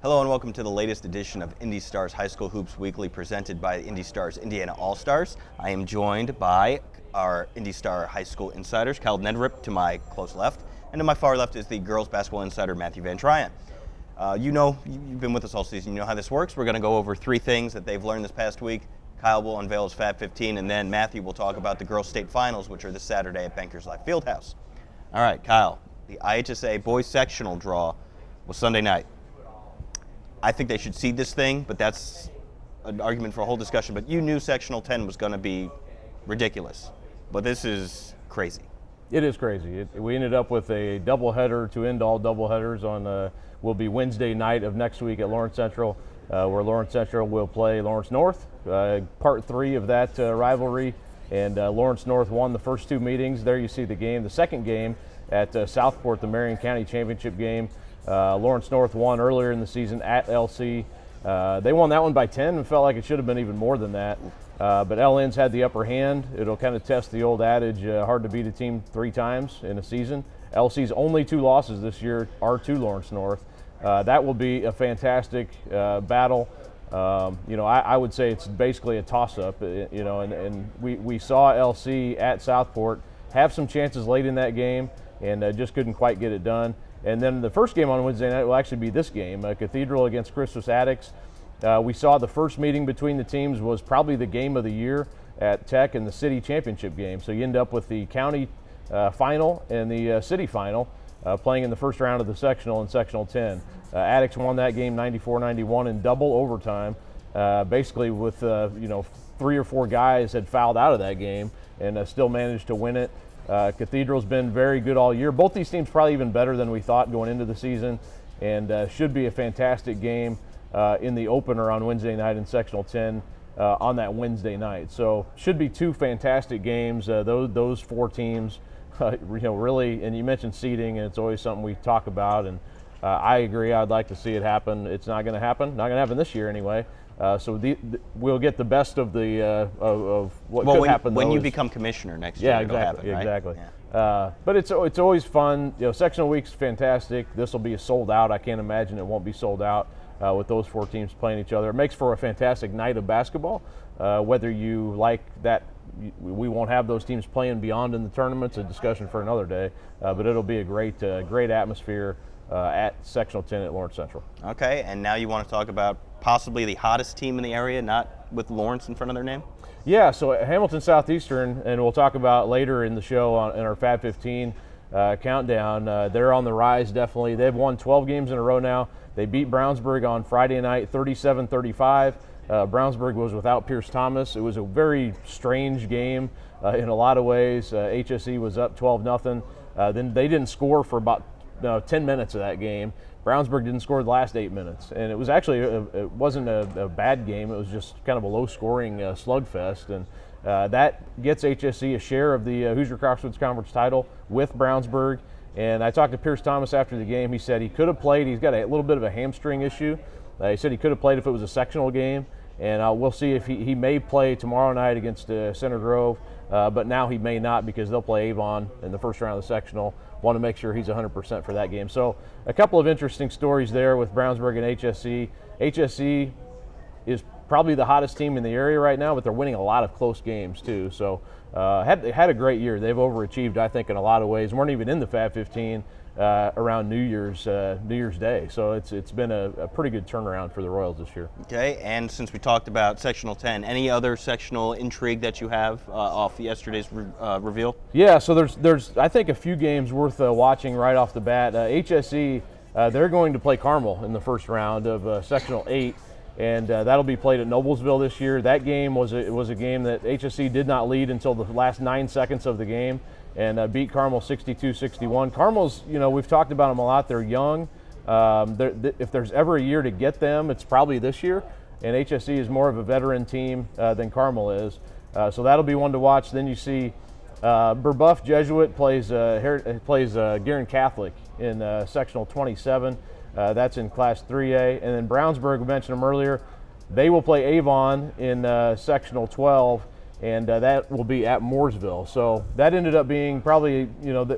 Hello and welcome to the latest edition of Indy Stars High School Hoops Weekly, presented by Indy Stars Indiana All-Stars. I am joined by our Indy Star High School insiders, Kyle Neddenriep to my close left, and to my far left is the girls basketball insider, Matthew VanTryon. You've been with us all season. You know how this works. We're going to go over three things that they've learned this past week. Kyle will unveil his Fab 15, and then Matthew will talk about the girls' state finals, which are this Saturday at Bankers Life Fieldhouse. All right, Kyle, the IHSA boys sectional draw was Sunday night. I think they should seed this thing, but that's an argument for a whole discussion. But you knew Sectional 10 was going to be ridiculous. But this is crazy. It is crazy. We ended up with a doubleheader to end all doubleheaders on will be Wednesday night of next week at Lawrence Central, where Lawrence Central will play Lawrence North. Part 3 of that rivalry, and Lawrence North won the first two meetings. There you see the game. The second game at Southport, the Marion County Championship game. Lawrence North won earlier in the season at LC. They won that one by 10 and felt like it should have been even more than that. But LN's had the upper hand. It'll kind of test the old adage, hard to beat a team 3 times in a season. LC's only 2 losses this year are to Lawrence North. That will be a fantastic battle. I would say it's basically a toss-up, and we saw LC at Southport have some chances late in that game and just couldn't quite get it done. And then the first game on Wednesday night will actually be this game, Cathedral against Christus Attucks. We saw the first meeting between the teams was probably the game of the year at Tech and the city championship game. So you end up with the county final and the city final playing in the first round of the sectional in Sectional 10. Attucks won that game 94-91 in double overtime, basically with 3 or 4 guys had fouled out of that game and still managed to win it. Cathedral's been very good all year. Both these teams probably even better than we thought going into the season, and should be a fantastic game in the opener on Wednesday night in Sectional 10 on that Wednesday night. So should be 2 fantastic games. Those 4 teams, really. And you mentioned seeding, and it's always something we talk about. And I agree. I'd like to see it happen. It's not going to happen. Not going to happen this year anyway. So we'll get the best of the of what could happen. When you become commissioner next year, it'll happen, right? Exactly. Yeah. But it's always fun. Sectional week's fantastic. This will be sold out. I can't imagine it won't be sold out with those 4 teams playing each other. It makes for a fantastic night of basketball. Whether you like that, we won't have those teams playing beyond in the tournament's a discussion for another day. But it'll be a great atmosphere at Sectional 10 at Lawrence Central. Okay, and now you want to talk about possibly the hottest team in the area, not with Lawrence in front of their name? Yeah, so Hamilton Southeastern, and we'll talk about later in the show in our Fab 15 countdown, they're on the rise definitely. They've won 12 games in a row now. They beat Brownsburg on Friday night 37-35. Brownsburg was without Pierce Thomas. It was a very strange game in a lot of ways. HSE was up 12-0. Then they didn't score for about 10 minutes of that game. Brownsburg didn't score the last 8 minutes, and it was actually it wasn't a bad game. It was just kind of a low-scoring slugfest, and that gets HSE a share of the Hoosier Crossroads Conference title with Brownsburg. And I talked to Pierce Thomas after the game. He said he could have played. He's got a little bit of a hamstring issue. He said he could have played if it was a sectional game, and we'll see if he may play tomorrow night against Center Grove, but now he may not because they'll play Avon in the first round of the sectional. Want to make sure he's 100% for that game. So a couple of interesting stories there with Brownsburg and HSE. HSE is probably the hottest team in the area right now, but they're winning a lot of close games too. So had a great year. They've overachieved, I think, in a lot of ways. Weren't even in the Fab 15 around New Year's Day. So it's been a pretty good turnaround for the Royals this year. Okay, and since we talked about Sectional 10, any other sectional intrigue that you have off yesterday's reveal? Yeah, so there's I think a few games worth watching right off the bat. HSE, they're going to play Carmel in the first round of Sectional 8. And that'll be played at Noblesville this year. That game was a game that HSE did not lead until the last 9 seconds of the game, and beat Carmel 62-61. Carmel's, we've talked about them a lot. They're young. If there's ever a year to get them, it's probably this year. And HSE is more of a veteran team than Carmel is, so that'll be one to watch. Then you see Burbuff Jesuit plays Guerin Catholic in Sectional 27. That's in Class 3A. And then Brownsburg, we mentioned them earlier, they will play Avon in Sectional 12. and that will be at Mooresville. So that ended up being probably,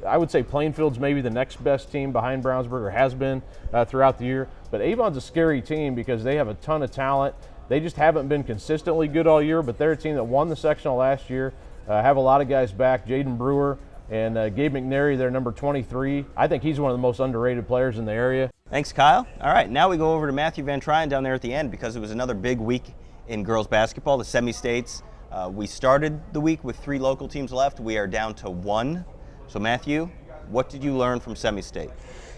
I would say Plainfield's maybe the next best team behind Brownsburg, or has been throughout the year. But Avon's a scary team because they have a ton of talent. They just haven't been consistently good all year, but they're a team that won the sectional last year, have a lot of guys back. Jaden Brewer and Gabe McNary, they're number 23. I think he's one of the most underrated players in the area. Thanks, Kyle. All right, now we go over to Matthew VanTryon down there at the end, because it was another big week in girls basketball, the semi-states. We started the week with 3 local teams left. We are down to 1. So Matthew, what did you learn from semi-state?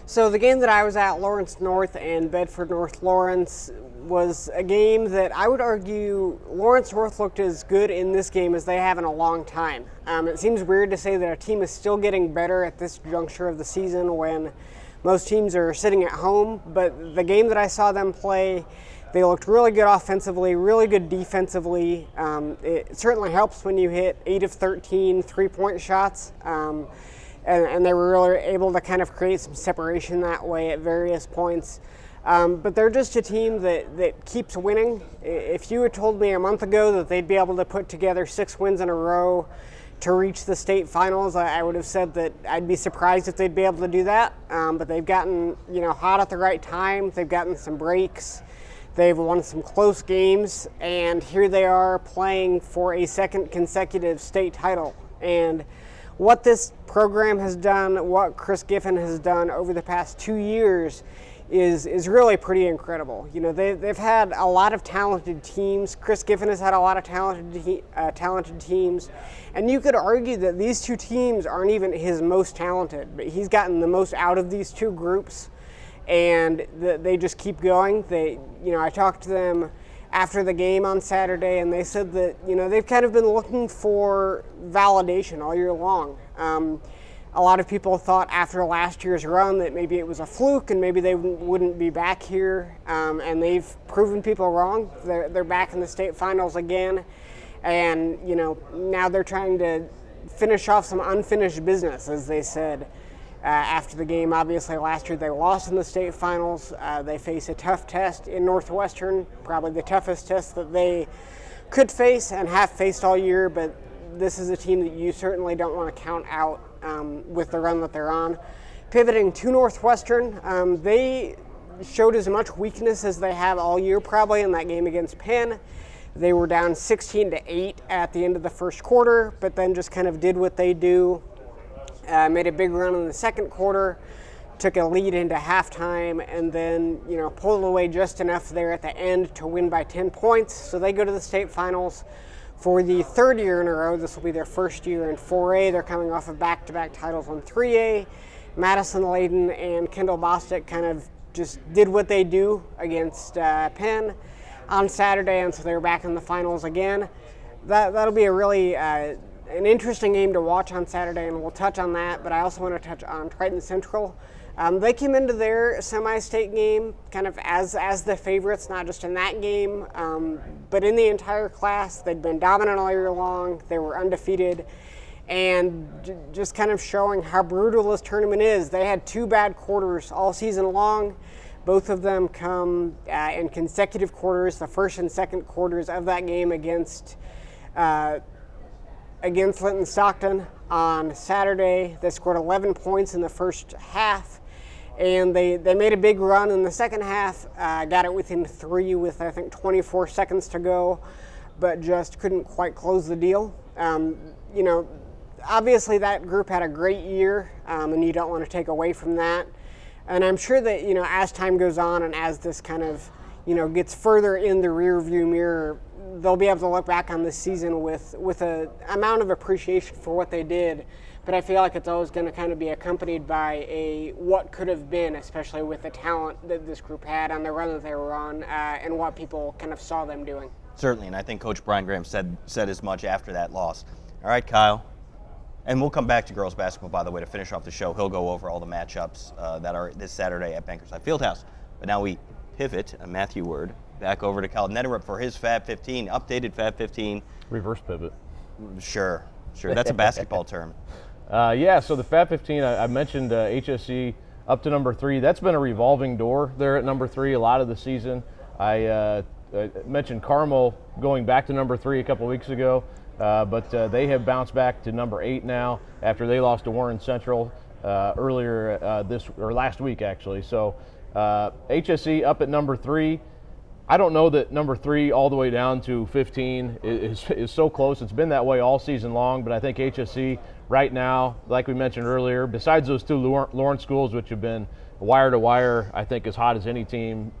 So the game that I was at, Lawrence North and Bedford North Lawrence, was a game that I would argue Lawrence North looked as good in this game as they have in a long time. It seems weird to say that a team is still getting better at this juncture of the season when most teams are sitting at home, but the game that I saw them play, they looked really good offensively, really good defensively. It certainly helps when you hit 8 of 13 3-point shots. And they were really able to kind of create some separation that way at various points. But they're just a team that keeps winning. If you had told me a month ago that they'd be able to put together 6 wins in a row to reach the state finals, I would have said that I'd be surprised if they'd be able to do that. But they've gotten hot at the right time. They've gotten some breaks. They've won some close games, and here they are playing for a second consecutive state title. And what this program has done, what Chris Giffen has done over the past 2 years is really pretty incredible. They've had a lot of talented teams. Chris Giffen has had a lot of talented teams. And you could argue that these 2 teams aren't even his most talented, but he's gotten the most out of these 2 groups. And they just keep going. I talked to them after the game on Saturday, and they said that they've kind of been looking for validation all year long. A lot of people thought after last year's run that maybe it was a fluke and maybe they wouldn't be back here, and they've proven people wrong. They're back in the state finals again, and now they're trying to finish off some unfinished business, as they said. After the game, obviously last year they lost in the state finals. They face a tough test in Northwestern, probably the toughest test that they could face and have faced all year, but this is a team that you certainly don't want to count out with the run that they're on. Pivoting to Northwestern, they showed as much weakness as they have all year probably in that game against Penn. They were down 16-8 at the end of the first quarter, but then just kind of did what they do. Made a big run in the second quarter, took a lead into halftime, and then pulled away just enough there at the end to win by 10 points. So they go to the state finals for the 3rd year in a row. This will be their 1st year in 4A. They're coming off of back-to-back titles in 3A. Madison Layden and Kendall Bostic kind of just did what they do against Penn on Saturday, and so they're back in the finals again. That'll be a really an interesting game to watch on Saturday, and we'll touch on that, but I also want to touch on Triton Central. They came into their semi-state game kind of as the favorites, not just in that game, but in the entire class. They'd been dominant all year long. They were undefeated, and just kind of showing how brutal this tournament is. They had 2 bad quarters all season long. Both of them come in consecutive quarters, the first and second quarters of that game against Linton Stockton on Saturday. They scored 11 points in the first half, and they made a big run in the second half, got it within 3 with I think 24 seconds to go, but just couldn't quite close the deal. Obviously that group had a great year, and you don't want to take away from that. And I'm sure that as time goes on and as this kind of gets further in the rear view mirror, they'll be able to look back on this season with an amount of appreciation for what they did. But I feel like it's always going to kind of be accompanied by a what could have been, especially with the talent that this group had on the run that they were on, and what people kind of saw them doing. Certainly, and I think Coach Brian Graham said as much after that loss. All right, Kyle. And we'll come back to girls basketball, by the way, to finish off the show. He'll go over all the matchups that are this Saturday at Bankerside Fieldhouse. But now we pivot, Matthew Word, back over to Kyle Neddenriep for his Fab 15, updated Fab 15. Reverse pivot. Sure. That's a basketball term. So the Fab 15, I mentioned HSE up to number 3. That's been a revolving door there at number 3 a lot of the season. I mentioned Carmel going back to number 3 a couple weeks ago. but they have bounced back to number 8 now after they lost to Warren Central earlier last week actually. So HSE up at number 3. I don't know that number 3 all the way down to 15 is so close. It's been that way all season long, but I think HSE right now, like we mentioned earlier, besides those 2 Lawrence schools, which have been wire to wire, I think as hot as any teams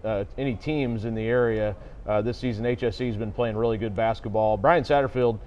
in the area this season, HSE has been playing really good basketball. Brian Satterfield,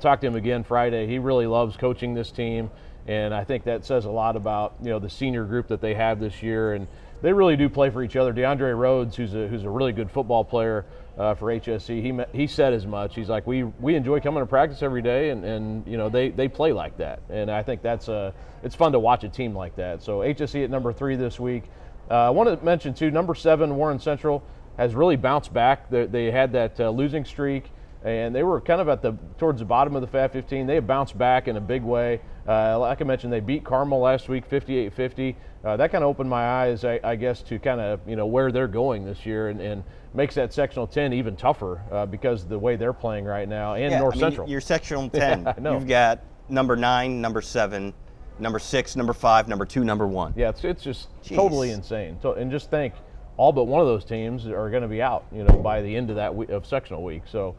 talked to him again Friday. He really loves coaching this team, and I think that says a lot about the senior group that they have this year, and they really do play for each other. DeAndre Rhodes, who's a really good football player for HSE, he said as much. He's like, we enjoy coming to practice every day, and they play like that, and I think it's fun to watch a team like that. So HSE at number 3 this week. I want to mention too, number 7 Warren Central has really bounced back. They had that losing streak, and they were kind of towards the bottom of the Fab 15. They have bounced back in a big way. Like I mentioned, they beat Carmel last week 58-50. That kind of opened my eyes, I guess, to kind of where they're going this year, and makes that sectional 10 even tougher because of the way they're playing right now, and North Central. Your sectional 10, I know. You've got number 9, number 7, number 6, number 5, number 2, number 1. Yeah, it's just Jeez. Totally insane. And just think, all but one of those teams are going to be out, by the end of that of sectional week. So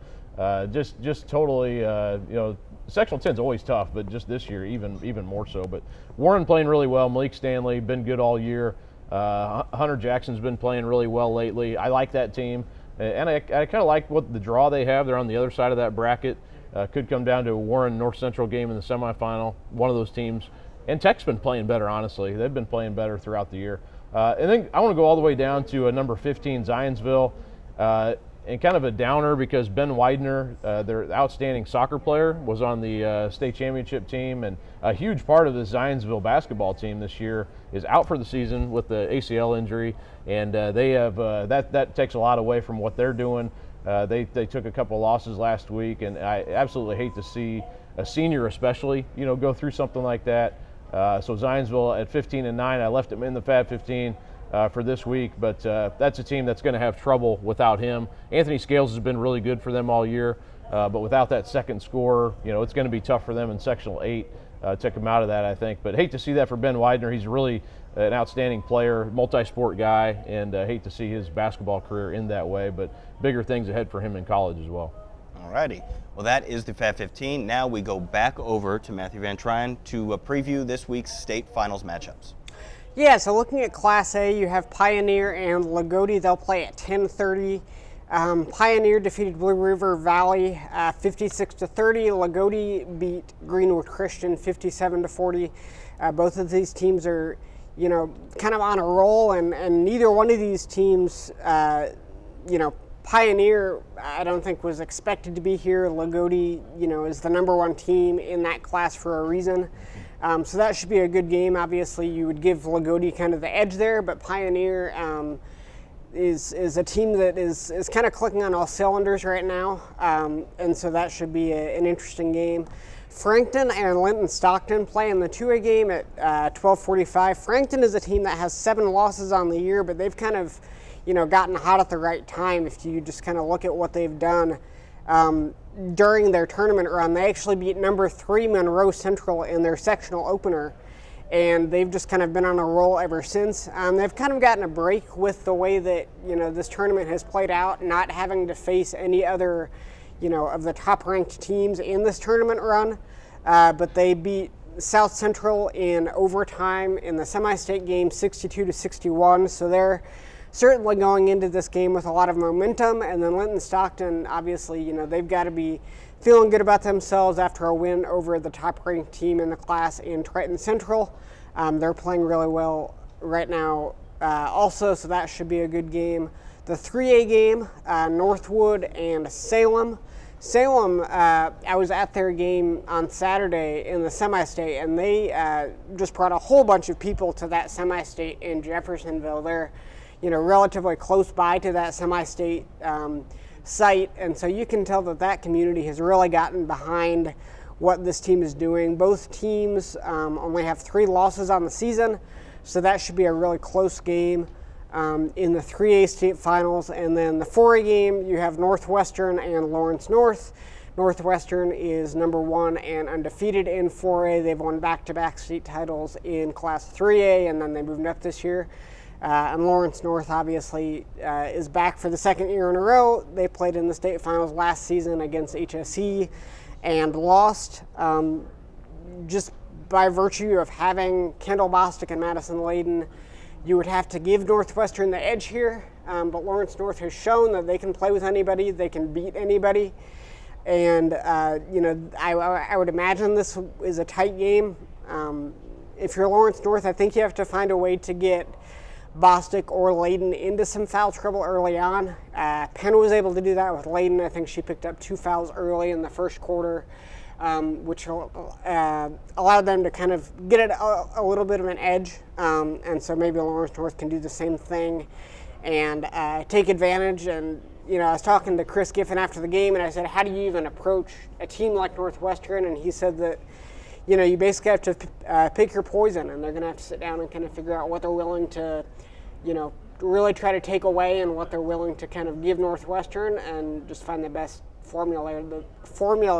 just totally, sectional 10 is always tough, but just this year even more so. But Warren playing really well. Malik Stanley been good all year. Hunter Jackson's been playing really well lately. I like that team, and I kind of like what the draw they have. They're on the other side of that bracket. Could come down to a Warren North Central game in the semifinal. One of those teams. And Tech's been playing better, honestly. They've been playing better throughout the year. And then I want to go all the way down to number 15, Zionsville. And kind of a downer because Ben Widener, their outstanding soccer player, was on the state championship team, and a huge part of the Zionsville basketball team this year is out for the season with the ACL injury, and they have that takes a lot away from what they're doing. They took a couple losses last week, and I absolutely hate to see a senior especially go through something like that. So Zionsville at 15-9, I left them in the Fab 15. For this week, but that's a team that's going to have trouble without him. Anthony Scales has been really good for them all year, but without that second scorer, it's going to be tough for them in sectional 8 to come out of that, I think. But hate to see that for Ben Widener. He's really an outstanding player, multi-sport guy, and hate to see his basketball career end that way, but bigger things ahead for him in college as well. All righty. Well, that is the Fab 15. Now we go back over to Matthew VanTryon to preview this week's state finals matchups. Yeah, so looking at Class A, you have Pioneer and Lagodi. They'll play at 10:30. Pioneer defeated Blue River Valley 56-30. Lagodi beat Greenwood Christian 57-40. Both of these teams are, kind of on a roll, and neither one of these teams, Pioneer, I don't think was expected to be here. Lagodi, is the number 1 team in that class for a reason. So that should be a good game. Obviously, you would give Lagodi kind of the edge there, but Pioneer is a team that is kind of clicking on all cylinders right now, and so that should be an interesting game. Frankton and Linton Stockton play in the 2A game at 12:45. Frankton is a team that has 7 losses on the year, but they've kind of, gotten hot at the right time. If you just kind of look at what they've done during their tournament run, they actually beat number 3 Monroe Central in their sectional opener, and they've just kind of been on a roll ever since. They've kind of gotten a break with the way that this tournament has played out, not having to face any other of the top ranked teams in this tournament run, but they beat South Central in overtime in the semi-state game 62-61, so they're certainly going into this game with a lot of momentum. And then Linton Stockton, obviously, they've got to be feeling good about themselves after a win over the top-ranked team in the class in Triton Central. They're playing really well right now also, so that should be a good game. The 3A game, Northwood and Salem. Salem, I was at their game on Saturday in the semi-state, and they just brought a whole bunch of people to that semi-state in Jeffersonville. They're relatively close by to that semi-state site, and so you can tell that community has really gotten behind what this team is doing. Both teams only have 3 losses on the season, so that should be a really close game in the 3A state finals. And then the 4A game, you have Northwestern and Lawrence North. Northwestern is number 1 and undefeated in 4A. They've won back-to-back state titles in Class 3A, and then they moved up this year. And Lawrence North obviously is back for the second year in a row. They played in the state finals last season against HSE and lost. Just by virtue of having Kendall Bostic and Madison Layden, you would have to give Northwestern the edge here. But Lawrence North has shown that they can play with anybody, they can beat anybody. And, I would imagine this is a tight game. If you're Lawrence North, I think you have to find a way to get Bostic or Layden into some foul trouble early on. Penn was able to do that with Layden. I think she picked up 2 fouls early in the first quarter, which allowed them to kind of get it a little bit of an edge. And so maybe Lawrence North can do the same thing and take advantage. And, I was talking to Chris Giffen after the game, and I said, how do you even approach a team like Northwestern? And he said that, you basically have to pick your poison, and they're going to have to sit down and kind of figure out what they're willing to, really try to take away and what they're willing to kind of give Northwestern, and just find the best formula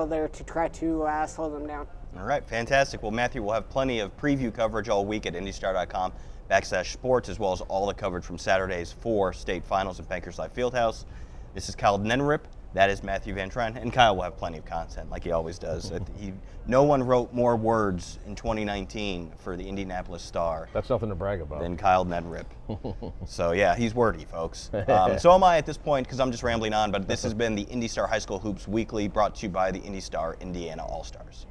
there to try to slow them down. All right, fantastic. Well, Matthew, we'll have plenty of preview coverage all week at IndyStar.com/sports, as well as all the coverage from Saturday's 4 state finals at Bankers Life Fieldhouse. This is Kyle Neddenriep. That is Matthew VanTryon, and Kyle will have plenty of content like he always does. No one wrote more words in 2019 for the Indianapolis Star. That's nothing to brag about. Than Kyle Neddenriep. So yeah, he's wordy, folks. So am I at this point, because I'm just rambling on. But this has been the IndyStar High School Hoops Weekly, brought to you by the IndyStar Indiana All-Stars.